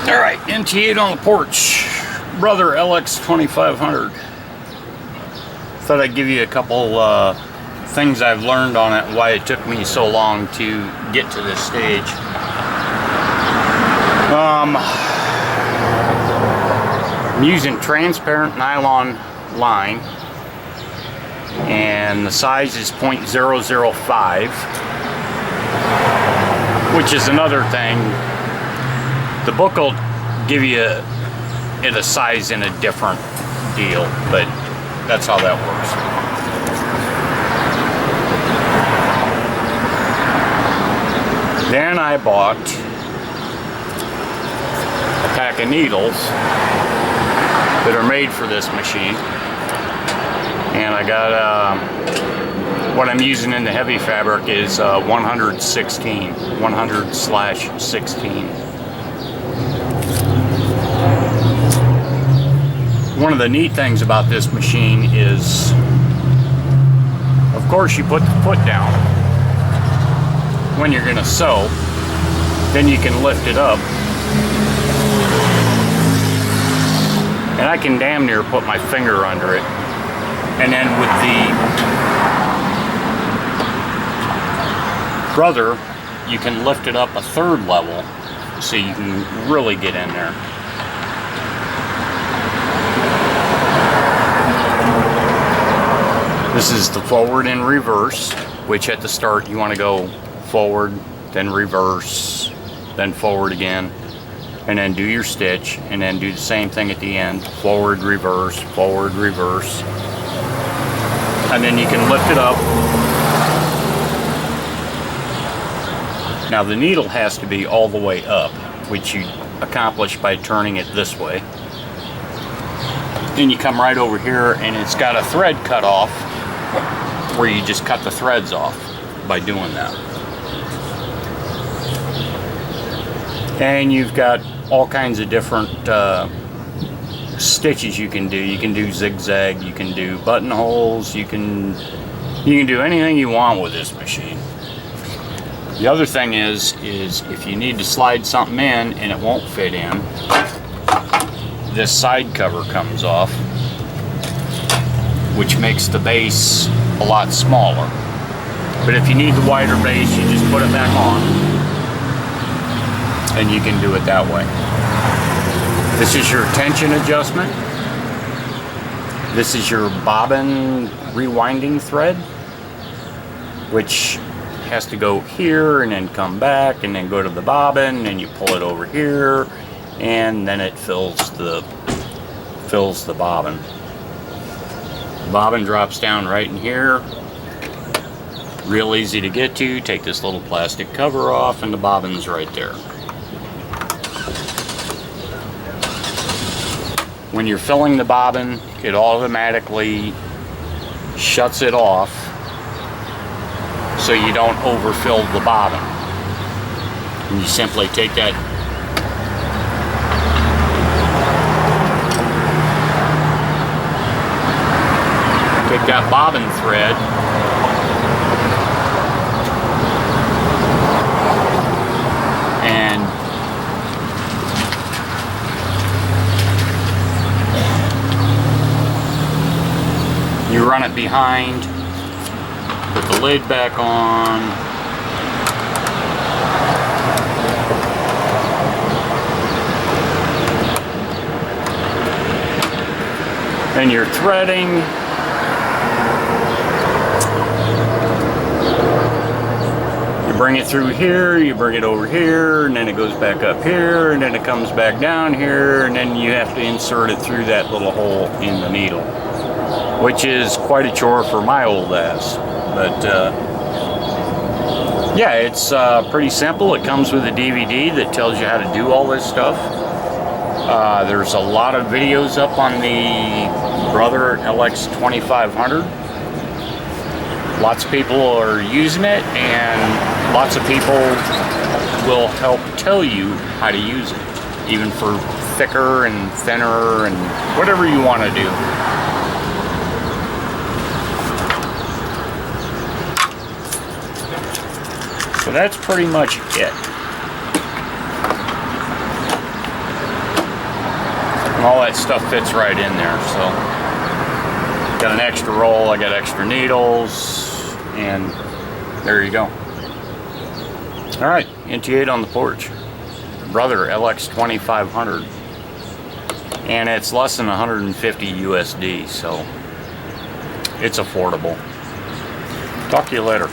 Alright, NT8 on the porch. Brother LX2500. Thought I'd give you a couple things I've learned on it and why it took me so long to get to this stage. I'm using transparent nylon line, and the size is 0.005, which is another thing. The book will give you it a size in a different deal, but that's how that works. Then I bought a pack of needles that are made for this machine, and I got what I'm using in the heavy fabric is 100/16. One of the neat things about this machine is, of course, you put the foot down when you're going to sew, then you can lift it up, and I can damn near put my finger under it, and then with the Brother, you can lift it up a third level so you can really get in there. This is the forward and reverse, which at the start you want to go forward, then reverse, then forward again, and then do your stitch, and then do the same thing at the end, forward, reverse, and then you can lift it up. Now the needle has to be all the way up, which you accomplish by turning it this way. Then you come right over here, and it's got a thread cut off where you just cut the threads off by doing that. And you've got all kinds of different stitches you can do. You can do zigzag, you can do buttonholes, you can do anything you want with this machine. The other thing is if you need to slide something in and it won't fit in, this side cover comes off, which makes the base a lot smaller. But if you need the wider base, you just put it back on, and you can do it that way. This is your tension adjustment. This is your bobbin rewinding thread, which has to go here and then come back and then go to the bobbin, and you pull it over here, and then it fills the bobbin. The bobbin drops down right in here. Real easy to get to. Take this little plastic cover off, and the bobbin's right there. When you're filling the bobbin, it automatically shuts it off so you don't overfill the bobbin. And you simply take that bobbin thread and you run it behind, put the lid back on, and you're threading. You bring it through here, you bring it over here, and then it goes back up here, and then it comes back down here, and then you have to insert it through that little hole in the needle, which is quite a chore for my old ass. But yeah, it's pretty simple. It comes with a DVD that tells you how to do all this stuff. There's a lot of videos up on the Brother LX2500. Lots of people are using it, and lots of people will help tell you how to use it, even for thicker and thinner and whatever you want to do. So that's pretty much it. And all that stuff fits right in there. So got an extra roll, I got extra needles, and there you go. All right, NT8 on the porch. Brother LX2500. And it's less than 150 USD, so it's affordable. Talk to you later.